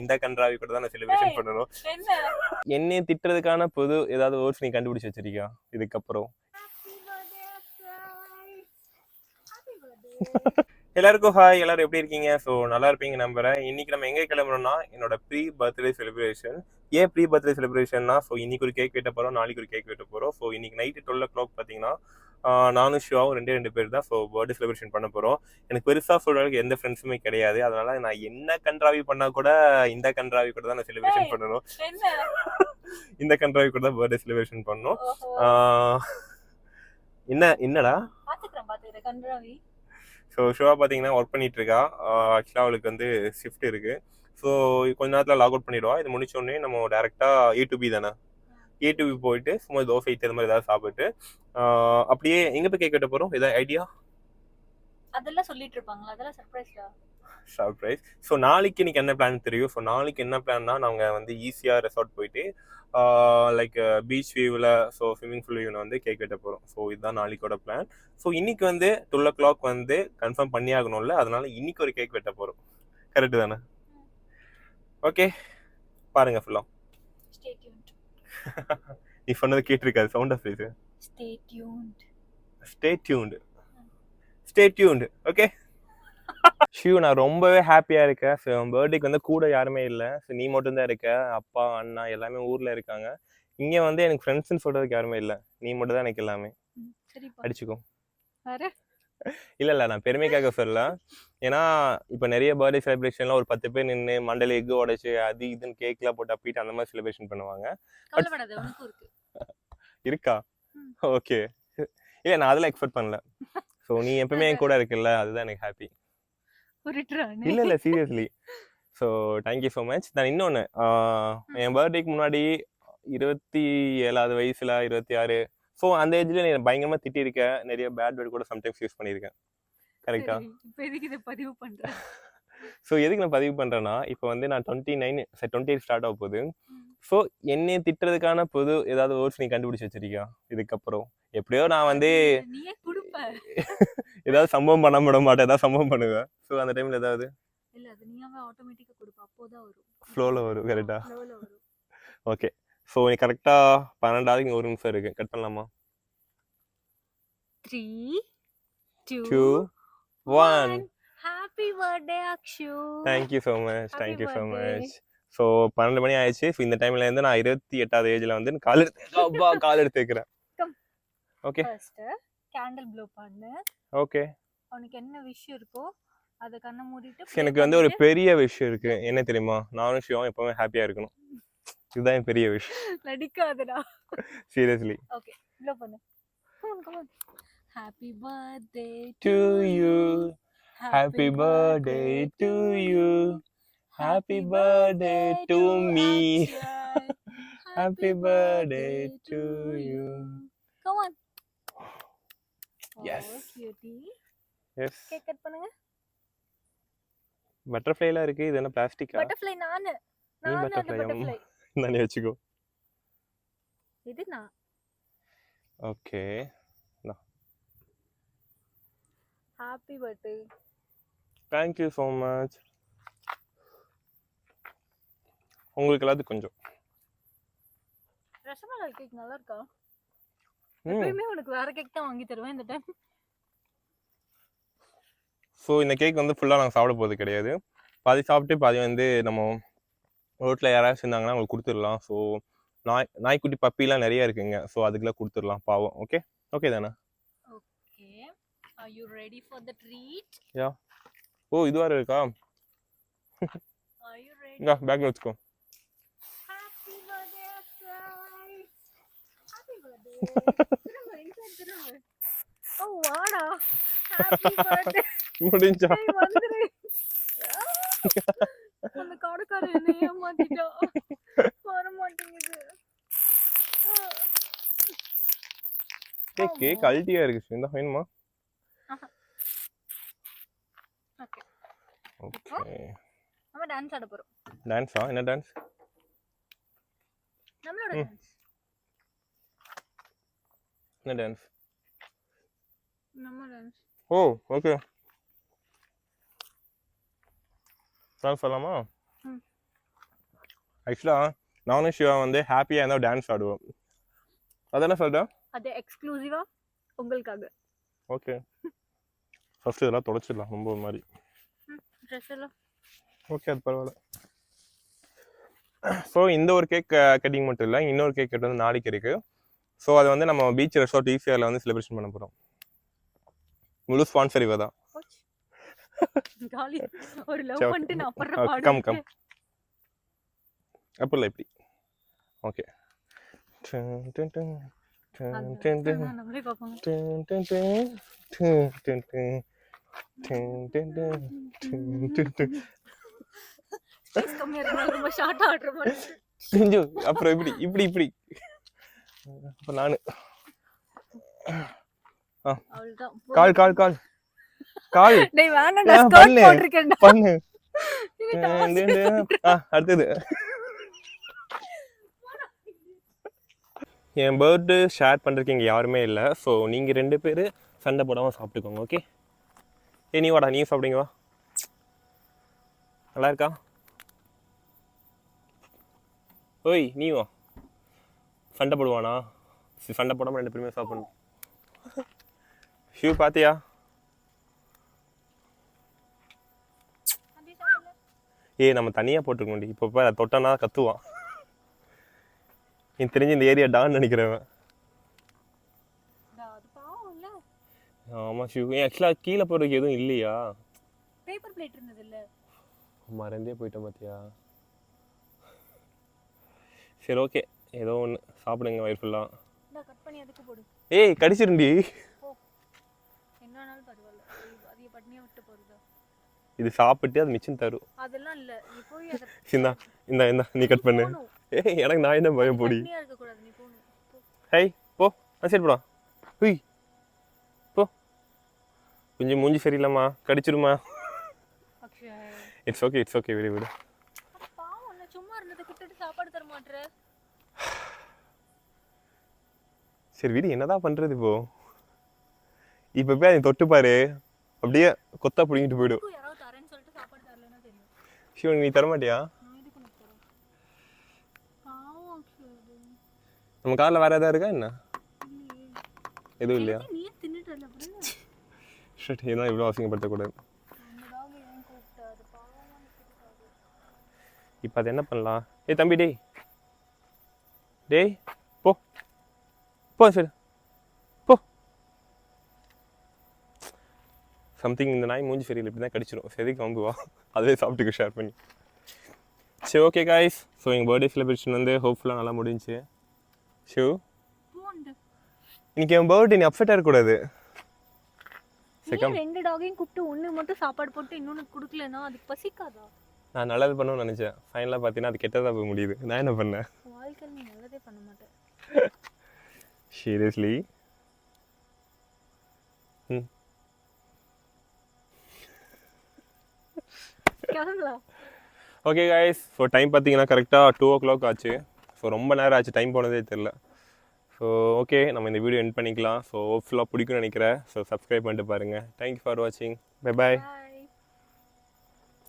இந்த கன்றாவி கூட தான் நான் செலிப்ரேஷன் பண்ணணும். என்னையும் திட்டுறதுக்கான பொது ஏதாவது வேர்ட்ஸ் நீ கண்டுபிடிச்சு வச்சிருக்கியா இதுக்கப்புறம்? எல்லாருக்கும் ஹாய், எல்லாரும் எப்படி இருக்கீங்க? ஸோ நல்லா இருப்பீங்க நம்புறேன். இன்னைக்கு நம்ம எங்கே கிளம்புறோம்னா என்னோட ப்ரீ பர்த்டே செலிப்ரேஷன். ஏன் ப்ரீ பர்த்டே செலிப்ரேஷன்னா, ஸோ இன்னைக்கு ஒரு கேக் வெட்ட போகிறோம், நாளைக்கு ஒரு கேக் வெட்ட போகிறோம். ஸோ இன்னைக்கு நைட்டு 12 o'clock பார்த்தீங்கன்னா நானும் ஷிவாவும் ரெண்டு பேர் தான் ஸோ பர்த்டே செலிப்ரேஷன் பண்ண போகிறோம். எனக்கு பெருசாக சொல்கிறதுக்கு எந்த ஃப்ரெண்ட்ஸுமே கிடையாது. அதனால நான் என்ன கன்றாவி பண்ணால் கூட இந்த கன்றாவி கூட தான் நான் செலிப்ரேஷன் பண்ணணும். இந்த கன்றாவி கூட தான் பர்த்டே செலிப்ரேஷன் பண்ணணும். என்னடா கன்றாவி? ஸோ ஷோவா பார்த்தீங்கன்னா ஒர்க் பண்ணிட்டு இருக்கா. ஆக்சுவலாக அவளுக்கு வந்து ஷிஃப்ட் இருக்கு. ஸோ கொஞ்ச நேரத்தில் லாக் அவுட் பண்ணிடுவா. இது முடிச்சோடனே நம்ம டேரெக்டாக A2B தானே, A2B போயிட்டு சும்மா தோசை இந்த மாதிரி ஏதாவது சாப்பிட்டு அப்படியே எங்கே போய் கேக் வெட்ட போகிறோம்? ஏதாவது ஐடியா? அதெல்லாம் சொல்லிட்டு இருப்பாங்களா? அதெல்லாம் சர்ப்ரைஸ். ஸோ நாளைக்கு எனக்கு என்ன பிளான் தெரியும். ஸோ நாளைக்கு என்ன பிளான்னா, நாங்கள் வந்து ஈஸியாக ரெசார்ட் போயிட்டு லைக் பீச் வியூவில் ஸோ ஸ்விம்மிங் பூல் வியூவில் வந்து கேக் வெட்ட போகிறோம். ஸோ இதுதான் நாளைக்கோட பிளான். ஸோ இன்னைக்கு வந்து 12 o'clock வந்து கன்ஃபார்ம் பண்ணி ஆகணும்ல, அதனால இன்னைக்கு ஒரு கேக் வெட்ட போகிறோம். கரெக்டு தானே? ஓகே, பாருங்க ஃபுல்லாக. நீ சொன்னது கேட்டிருக்காது, சவுண்ட் ஆஃப் பேசு. Stay tuned. ஓகே ஷியூ, நான் ரொம்பவே ஹாப்பியாக இருக்கேன். ஸோ என் பர்த்டேக்கு வந்து கூட யாருமே இல்லை. ஸோ நீ மட்டும்தான் இருக்க. அப்பா அண்ணா எல்லாமே ஊரில் இருக்காங்க. இங்கே வந்து எனக்கு ஃப்ரெண்ட்ஸ்ன்னு சொல்கிறதுக்கு யாருமே இல்லை. நீ மட்டும் தான் எனக்கு எல்லாமே. அடிச்சுக்கோ. இல்லை நான் பெருமைக்காக சொல்லல. ஏன்னா இப்போ நிறைய பர்த்டே செலிப்ரேஷன்லாம் ஒரு 10 பேர் நின்று மண்டல எக்கு உடைச்சு அது இதுன்னு கேக்லாம் போட்டு அப்பிட்டு அந்த மாதிரி செலிப்ரேஷன் பண்ணுவாங்க. இருக்கா? ஓகே. இல்லை நான் அதெல்லாம் எக்ஸ்பெக்ட் பண்ணல. ஸோ நீ எப்பவுமே என் கூட இருக்குல்ல, அதுதான் எனக்கு ஹாப்பி. இல்லை seriously. So thank you so much. நான் இன்னொன்று, என் பர்த்டேக்கு முன்னாடி 27வது வயசுல 26, ஸோ அந்த ஏஜ்ல நீ பயங்கரமாக திட்டிருக்கேன். நிறைய பேட் வேர்ட் கூட சம்டைம்ஸ் யூஸ் பண்ணியிருக்கேன். கரெக்டா? ஸோ எதுக்கு நான் பதிவு பண்ணுறேன்னா, இப்போ வந்து நான் 28 ஸ்டார்ட் ஆக போகுது. ஸோ என்னையை திட்டுறதுக்கான பொது ஏதாவது வேர்ட்ஸ் நீ கண்டுபிடிச்சு வச்சிருக்கியா இதுக்கப்புறம்? எப்படியோ நான் வந்து ஏதாவது சம்பவம் பண்ண விட மாட்டேன், ஏதாவது சம்பவம் பண்ணுவேன். ஸோ அந்த டைம்ல ஏதாவது ஃப்ளோவில் வரும். கரெக்டா? ஓகே. ஸோ நீ கரெக்டாக 12வது இங்கே 1 நிமிஷம் இருக்கு. கட் பண்ணலாமா? 3, 2, 1. Happy birthday Akshu. Thank you so much. So 12 மணி ஆயிடுச்சு. ஸோ இந்த டைம்ல இருந்து நான் 28வது ஏஜ்ல வந்து கால் எடுத்து வைக்கிறேன். ஓகே, ஃபர்ஸ்ட் கேண்டில் ப்ளோ பண்ணு. ஓகே, உனக்கு என்ன விஷயம் இருக்கோ அத கண்ண மூடிட்டு. எனக்கு வந்து ஒரு பெரிய விஷயம் இருக்கு. என்ன தெரியுமா? நானும் ஷிவாவும் எப்பவுமே ஹாப்பியா இருக்கணும். இதுதான் பெரிய விஷயம். நடிக்காதடா. சீரியஸ்லி. ஓகே, ப்ளோ பண்ணு. Come on. Happy birthday to you. Happy birthday to you. Happy birthday to me. Happy birthday to you. Come on. Yes. Yes. Cake cut பண்ணுங்க. பட்டர்ஃப்ளைல இருக்கு. இது என்ன பிளாஸ்டிக்கா? பட்டர்ஃப்ளை நானு பட்டர்ஃப்ளை. நானே வெச்சுக்கோ. இது நான். Okay. Happy birthday. Thank you so much. உங்களுக்கு எல்லாத்துக்கும் கொஞ்சம். ரசமலாய் கேக் நல்லா இருக்கா? எப்பவுமே உனக்கு வேற கேக் தான் வாங்கி தருவேன் இந்த டைம். ஸோ இந்த கேக் வந்து ஃபுல்லாக நாங்கள் சாப்பிட போகிறது கிடையாது. பாதி சாப்பிட்டு பாதி வந்து நம்ம ரோட்டில் யாராச்சும் இருந்தாங்கன்னா அவங்களுக்கு கொடுத்துடலாம். ஸோ நாய்க்குட்டி பப்பிலாம் நிறைய இருக்குங்க. ஸோ அதுக்கெல்லாம் கொடுத்துடலாம், பாவம். ஓகே ஓகே தானே? Okay. Are you ready for the treat? யா. ஓ இது வேறு இருக்கா? Are you ready? இந்தா பேக்கில் வச்சுக்கோ. Happy birthday Akshay. Happy birthday. திரும்ப. ஓ வாடா. Happy birthday. முடிஞ்சா? வந்துரு. அந்த காடக்காரன் என்ன ஏமாத்திட்டா. வர மாட்டேங்குது. கேக் அல்டியா இருக்கு. இந்த வேணுமா? ஓகே. ஓகே. நம்ம டான்ஸ் ஆட போறோம். டான்ஸா? என்ன டான்ஸ்? நம்மளோட டான்ஸ். என்ன டான்ஸ்? நம்ம டான்ஸ். ஓ ஓகே. டான்ஸ் பண்ணலாமா? ஆக்சுவலாக நானும் சிவா வந்து ஹாப்பியாக இருந்தால் டான்ஸ் ஆடுவோம். அதானே சொல்கிறேன். அது எக்ஸ்க்ளூசிவா உங்களுக்காக. ஓகே, ஃபர்ஸ்ட் இதெல்லாம் தொடச்சிடலாம் ரொம்ப ஒரு மாதிரி. ட்ரெஸ் எல்லாம் ஓகே, அது பரவாயில்ல. ஸோ இந்த ஒரு கேக் கட்டிங் மட்டும் இல்லை, இன்னொரு கேக் கட் வந்து நாளைக்கு இருக்கு. ஸோ அது வந்து நம்ம பீச் ரெசார்ட் ஈஸியாரில் வந்து செலிப்ரேஷன் பண்ண போகிறோம். முழு ஸ்பான்சர் இவ தான். காலி ஒரு லவ் பண்ணிட்டு நான் அப்புறம் கம் கம் அப்போ இல்லை இப்படி. ஓகே, நம்மளே பார்ப்பாங்க. கம்மியா இருந்தாலும் ரொம்ப ஷார்ட் ஆடுற மாதிரி. அப்புறம் இப்படி இப்படி இப்படி அப்ப நானு அவ்வளவுதான். கால் கால் கால் கால் டேய் வேணாம்டா, ஸ்கர்ட் போட்டுருக்கேன்டா. பண்ணு. அடுத்தது என் பர்த்டே ஷேர் பண்ணுறதுக்கு இங்கே யாருமே இல்லை. ஸோ நீங்கள் 2 பேர் சண்டை போடாமல் சாப்பிட்டுக்கோங்க. ஓகே, நீ வாடா, நீ சாப்பிடுங்க வா. நல்லா இருக்கா? ஓய் நீ வா. சண்டை போடுவானா? சண்டை போடாமல் 2 பேருமே சாப்பிடணும். ஷூ பார்த்தியா? நம்ம தனியாக போட்டுருக்கோண்டி. இப்போ தொட்டனா கத்துவான். எனக்கு தெரிஞ்சு இந்த ஏரியா டான்னு நினைக்கிறவன். ஆமாம் ஷூ. ஆக்சுவலாக கீழே போடுறதுக்கு எதுவும் இல்லையா? பேப்பர் பிளேட் இருந்தது இல்லை, மறந்தே போயிட்டேன் பார்த்தியா. சரி ஓகே, ஏதோ ஒன்று சாப்பிடுங்க வயிறு ஃபுல்லாக. கட் பண்ணி அதுக்கு போடு. ஏய் கடிச்சிருண்டி. என்னன்னாலும் பரவாயில்ல, அதிக பட்னியா விட்டு போறதா. இது சாப்பிட்டு அது மிச்சம் தரும். அதெல்லாம் இல்ல, நீ போய் அத சிந்தா இந்த நீ கட் பண்ணு. ஏய் எனக்கு நான் என்ன பயம் போடி. பட்னியா இருக்க கூடாது, நீ போணும். ஹேய் போ, சரி போடா. ஹுய் போ. கொஞ்சம் மூஞ்சி சரியில்லைம்மா, கடிச்சிருமா. அக்ஷய் இட்ஸ் ஓகே விடு விடு. பாவம், நான் சும்மா இருந்ததை கூப்பிட்டு சாப்பாடு தர மாட்டற. சரி விடு, என்னதான் பண்றது இப்போ. இப்போ போய் அதை தொட்டு பாரு, அப்படியே கொத்தா பிடிங்கிட்டு போயிடும். யாராவது தரேன்னு சொல்லிட்டு சாப்பாடு தரலன்னா தெரியும். சிவன் நீ தர மாட்டியா? நான் இதுக்கு நான் தரேன். பாவம் அக்ஷய். நம்ம காரில் வேற ஏதாவது இருக்கா என்ன? எதுவும் இல்லையா? நீ தின்னுட்டல அப்புறம். ஷட், இதெல்லாம் இவ்வளோ அசிங்கப்படுத்தக்கூடாது. இப்போ அது என்ன பண்ணலாம்? தம்பி டேய் போ போ சரி போ. சம்திங் இந்த நாய் மூஞ்சி சரியில்லை, இப்படி தான் கடிச்சிடும். சரி கிளம்புவா, அதுவே சாப்பிட்டுக்க ஷேர் பண்ணி. சரி ஓகே காய்ஸ், ஸோ எங்கள் பர்த்டே செலிப்ரேஷன் வந்து ஹோப்ஃபுல்லாக நல்லா முடிஞ்சுச்சு. ஷிவ் இன்னைக்கு என் பர்த்டே, நீ அப்செட்டாக இருக்கக்கூடாது. செகண்ட் 2 டாகையும் கூப்பிட்டு ஒன்று மட்டும் சாப்பாடு போட்டு இன்னொன்று கொடுக்கலன்னா அதுக்கு பசிக்காதா? நான் நல்லது பண்ணணும்னு நினச்சேன், ஃபைனலாக பார்த்தீங்கன்னா அது கெட்டதாக போய் முடியுது. நான் என்ன பண்ணேன்? வாழ்க்கையில் நீ நல்லதே பண்ண மாட்டேன். Seriously. Okay guys, so time பார்த்தீங்கன்னா கரெக்டாக 2 o'clock ஆச்சு. ஸோ ரொம்ப நேரம் ஆச்சு, டைம் போனதே தெரில. ஸோ ஓகே, நம்ம இந்த வீடியோ எண்ட் பண்ணிக்கலாம். ஸோ ஹோப்ஃபுல்லாக பிடிக்கும்னு நினைக்கிறேன். ஸோ சப்ஸ்கிரைப் பண்ணிட்டு பாருங்கள். தேங்க்யூ ஃபார் வாட்சிங். Bye bye.